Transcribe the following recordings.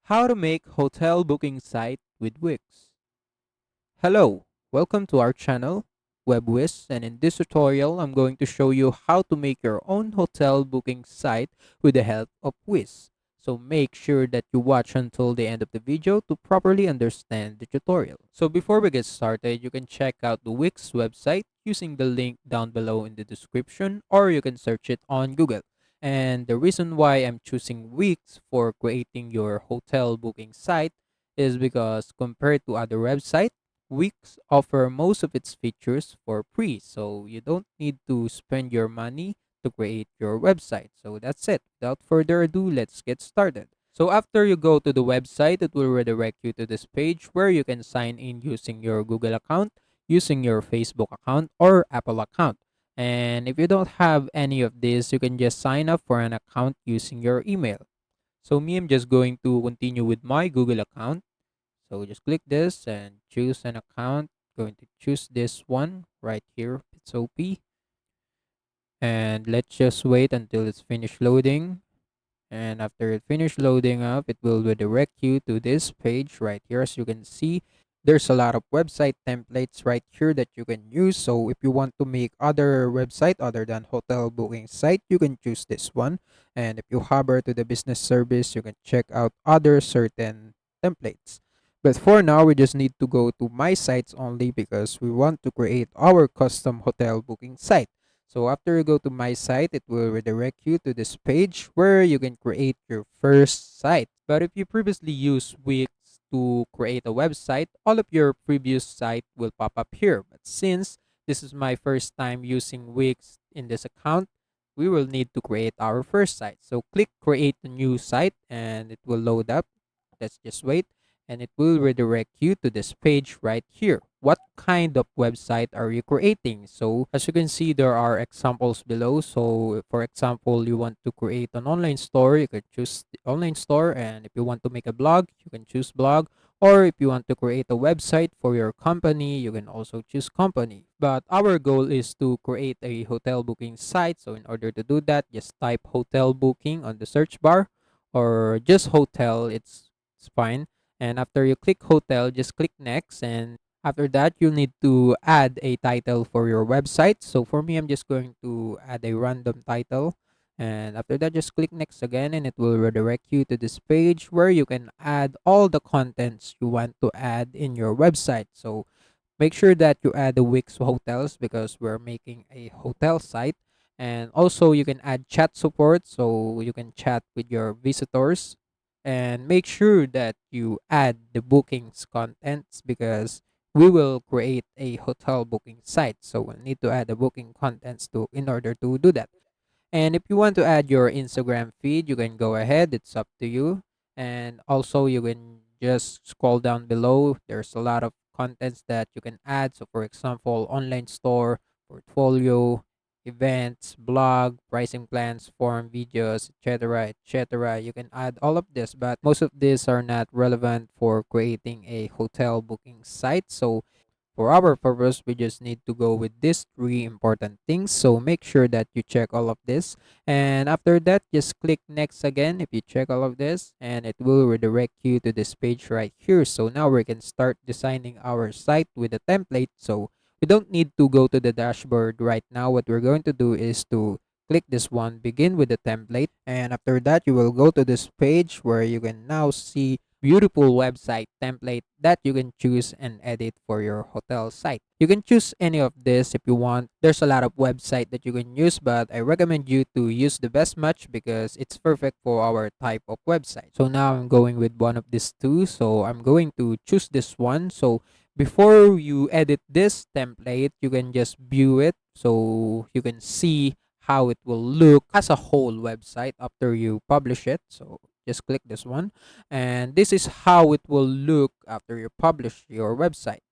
How to make hotel booking site with Wix. Hello, welcome to our channel, WebWiz, and in this tutorial, I'm going to show you how to make your own hotel booking site with the help of Wiz. So make sure that you watch until the end of the video to properly understand the tutorial. So before we get started, you can check out the Wix website using the link down below in the description, or you can search it on Google. And the reason why I'm choosing Wix for creating your hotel booking site is because compared to other websites, Wix offer most of its features for free, so you don't need to spend your money to create your website. So that's it. Without further ado, let's get started. So after you go to the website, it will redirect you to this page where you can sign in using your Google account, using your Facebook account, or Apple account. And if you don't have any of this, you can just sign up for an account using your email. So me, I'm just going to continue with my Google account. So just click this and choose an account. Going to choose this one right here. It's OP. And let's just wait until it's finished loading. And after it finished loading up, it will redirect you to this page right here. As you can see, there's a lot of website templates right here that you can use. So if you want to make other website other than hotel booking site, you can choose this one. And if you hover to the business service, you can check out other certain templates. But for now, we just need to go to my sites only because we want to create our custom hotel booking site. So after you go to my site, it will redirect you to this page where you can create your first site. But if you previously used Wix to create a website, all of your previous site will pop up here. But since this is my first time using Wix in this account, we will need to create our first site. So click create a new site and it will load up. Let's just wait and it will redirect you to this page right here. What kind of website are you creating? So as you can see, there are examples below. So for example, you want to create an online store, you could choose the online store. And if you want to make a blog, you can choose blog. Or if you want to create a website for your company, you can also choose company. But our goal is to create a hotel booking site. So in order to do that, just type hotel booking on the search bar or just hotel. It's fine. And after you click hotel, just click next. And after that, you'll need to add a title for your website. So for me, I'm just going to add a random title. And after that, just click next again and it will redirect you to this page where you can add all the contents you want to add in your website. So make sure that you add the Wix hotels because we're making a hotel site. And also you can add chat support so you can chat with your visitors. And make sure that you add the bookings contents because we will create a hotel booking site. So we'll need to add the booking contents to in order to do that. And if you want to add your Instagram feed, you can go ahead. It's up to you. And also, you can just scroll down below. There's a lot of contents that you can add. So, for example, online store, portfolio, events, blog, pricing plans, form, videos, etc., etc. You can add all of this, but most of these are not relevant for creating a hotel booking site. So, for our purpose, we just need to go with these three important things. So make sure that you check all of this. And after that, just click next again if you check all of this. And it will redirect you to this page right here. So now we can start designing our site with a template. So we don't need to go to the dashboard right now. What we're going to do is to click this one, begin with the template. And after that, you will go to this page where you can now see beautiful website template that you can choose and edit for your hotel site. You can choose any of this if you want. There's a lot of website that you can use, but I recommend you to use the best match because it's perfect for our type of website. So now I'm going with one of these two. So I'm going to choose this one. So before you edit this template, you can just view it so you can see how it will look as a whole website after you publish it. So just click this one and this is how it will look after you publish your website.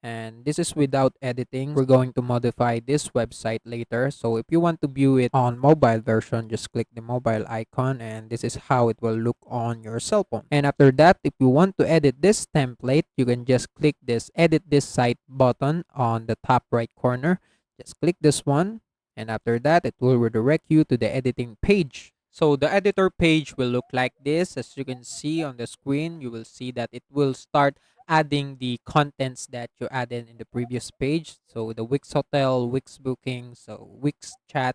And this is without editing. We're going to modify this website later. So if you want to view it on mobile version, just click the mobile icon and this is how it will look on your cell phone. And after that, if you want to edit this template, you can just click this edit this site button on the top right corner. Just click this one. And after that, it will redirect you to the editing page. So the editor page will look like this. As you can see on the screen, you will see that it will start adding the contents that you added in the previous page. So the Wix Hotel, Wix Booking, so Wix Chat,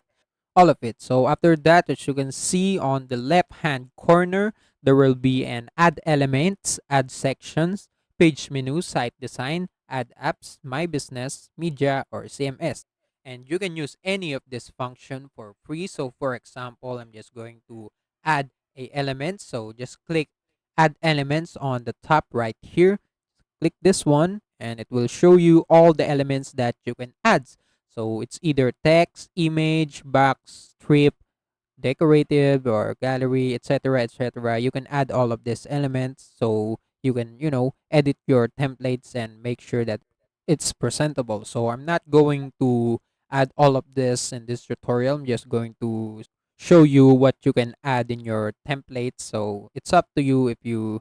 all of it. So after that, as you can see on the left hand corner, there will be an add elements, add sections, page menu, site design, add apps, my business, media, or CMS. And you can use any of this function for free. So for example, I'm just going to add a element. So just click add elements on the top right here. Click this one and it will show you all the elements that you can add. So it's either text, image, box, strip, decorative or gallery, etc., etc. You can add all of these elements so you can, edit your templates and make sure that it's presentable. So I'm not going to add all of this in this tutorial. I'm just going to show you what you can add in your templates. So it's up to you if you,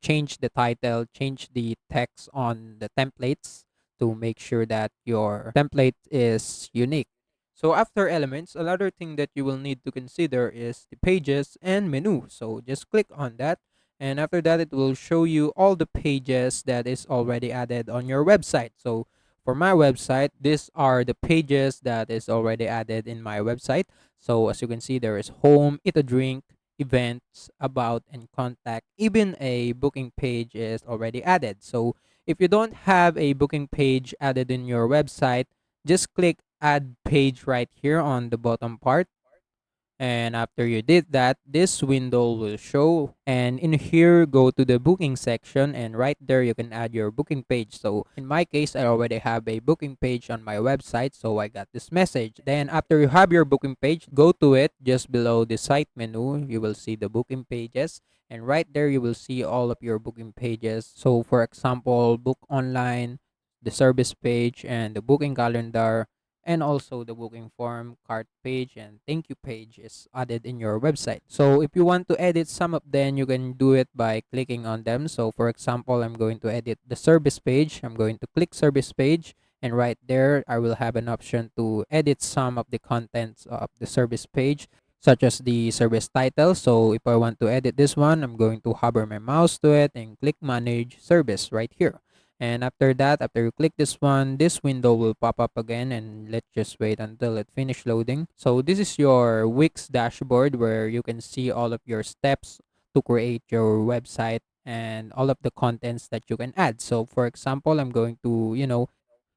change the title, change the text on the templates to make sure that your template is unique. So after elements, another thing that you will need to consider is the pages and menu. So just click on that. And after that, it will show you all the pages that is already added on your website. So for my website, these are the pages that is already added in my website. So as you can see, there is home, eat a drink, events, about, and contact. Even a booking page is already added. So if you don't have a booking page added in your website, just click add page right here on the bottom part. And after you did that, this window will show. And in here, go to the booking section. And right there, you can add your booking page. So in my case, I already have a booking page on my website. So I got this message. Then after you have your booking page, go to it just below the site menu. You will see the booking pages. And right there, you will see all of your booking pages. So for example, book online, the service page, and the booking calendar, and also the booking form, cart page, and thank you page is added in your website. So if you want to edit some of them, you can do it by clicking on them. So for example, I'm going to edit the service page. I'm going to click service page, and right there I will have an option to edit some of the contents of the service page, such as the service title. So if I want to edit this one, I'm going to hover my mouse to it and click manage service right here. And after that, after you click this one, this window will pop up again, and let's just wait until it finish loading. So this is your Wix dashboard where you can see all of your steps to create your website and all of the contents that you can add. So for example, I'm going to,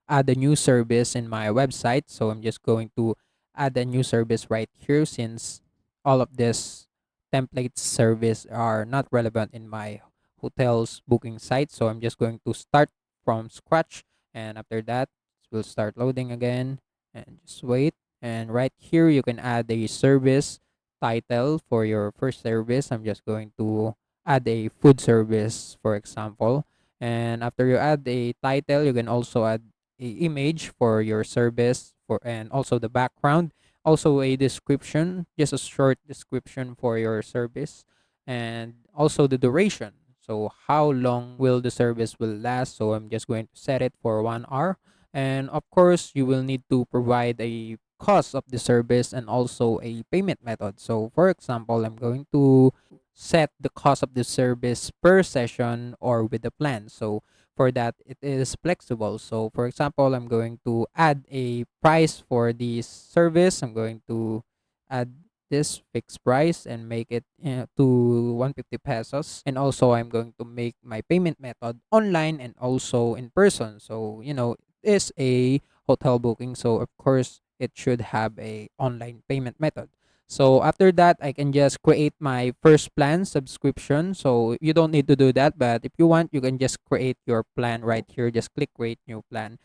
add a new service in my website. So I'm just going to add a new service right here since all of this template service are not relevant in my hotel's booking site. So I'm just going to start from scratch. And after that, we'll start loading again and just wait. And right here, you can add a service title for your first service. I'm just going to add a food service, for example. And after you add a title, you can also add image for your service for and also the background, also a description, just a short description for your service, and also the duration. So how long will the service will last? So I'm just going to set it for 1 hour. And of course, you will need to provide a cost of the service and also a payment method. So for example, I'm going to set the cost of the service per session or with the plan. So for that, it is flexible. So for example, I'm going to add a price for this service. I'm going to add this fixed price and make it to 150 pesos. And also I'm going to make my payment method online and also in person. So it is a hotel booking, so of course it should have a online payment method. So after that, I can just create my first plan subscription. So you don't need to do that, but if you want, you can just create your plan right here. Just click create new plan.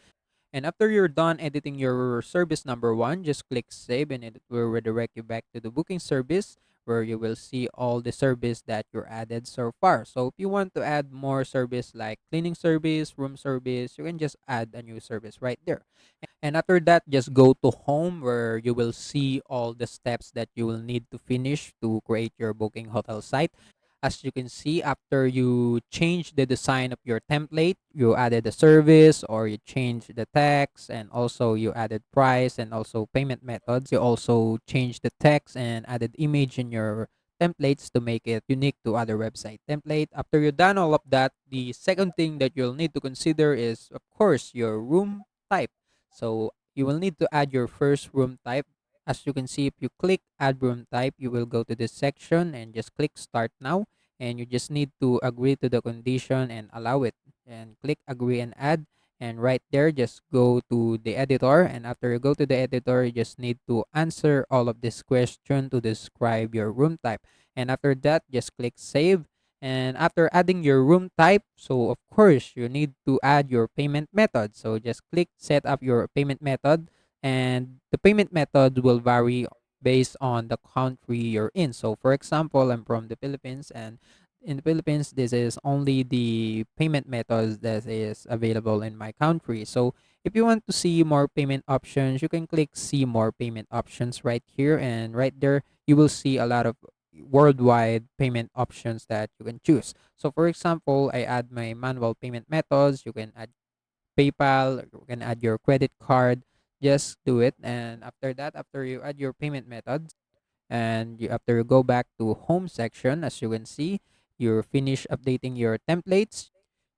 And after you're done editing your service number one, just click save and it will redirect you back to the booking service where you will see all the service that you're added so far. So if you want to add more service like cleaning service, room service, you can just add a new service right there. And after that, just go to home where you will see all the steps that you will need to finish to create your booking hotel site. As you can see, after you change the design of your template, you added a service or you changed the text, and also you added price and also payment methods. You also changed the text and added image in your templates to make it unique to other website template. After you've done all of that, the second thing that you'll need to consider is, of course, your room type. So you will need to add your first room type. As you can see, if you click add room type, you will go to this section and just click start now, and you just need to agree to the condition and allow it, and click agree and add. And right there, just go to the editor, and after you go to the editor, you just need to answer all of this question to describe your room type. And after that, just click save. And after adding your room type, so of course you need to add your payment method. So just click set up your payment method, and the payment method will vary based on the country you're in. So for example, I'm from the Philippines, and in the Philippines, this is only the payment methods that is available in my country. So if you want to see more payment options, you can click see more payment options right here, and right there you will see a lot of worldwide payment options that you can choose. So for example, I add my manual payment methods. You can add PayPal, you can add your credit card. Just do it, and after that, after you add your payment methods, and after you go back to home section, as you can see, you finish updating your templates,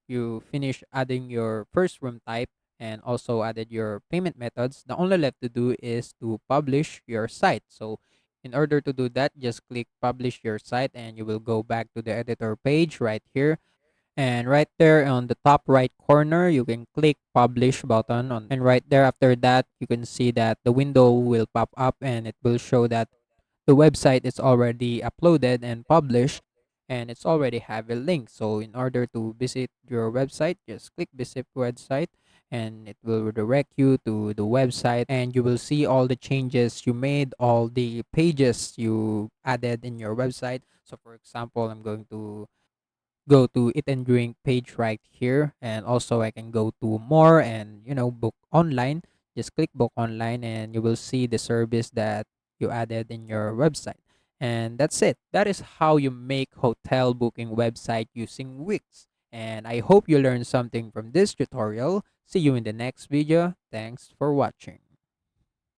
you finish adding your first room type, and also added your payment methods. The only left to do is to publish your site. So in order to do that, just click publish your site, and you will go back to the editor page right here. And right there on the top right corner, you can click publish button on, and right there after that, you can see that the window will pop up, and it will show that the website is already uploaded and published, and it's already have a link. So in order to visit your website, just click visit website, and it will redirect you to the website, and you will see all the changes you made, all the pages you added in your website. So for example, I'm going to go to eat and drink page right here, and also I can go to more and book online. Just click book online, and you will see the service that you added in your website. And that's it. That is how you make hotel booking website using Wix. And I hope you learned something from this tutorial. See you in the next video. Thanks for watching.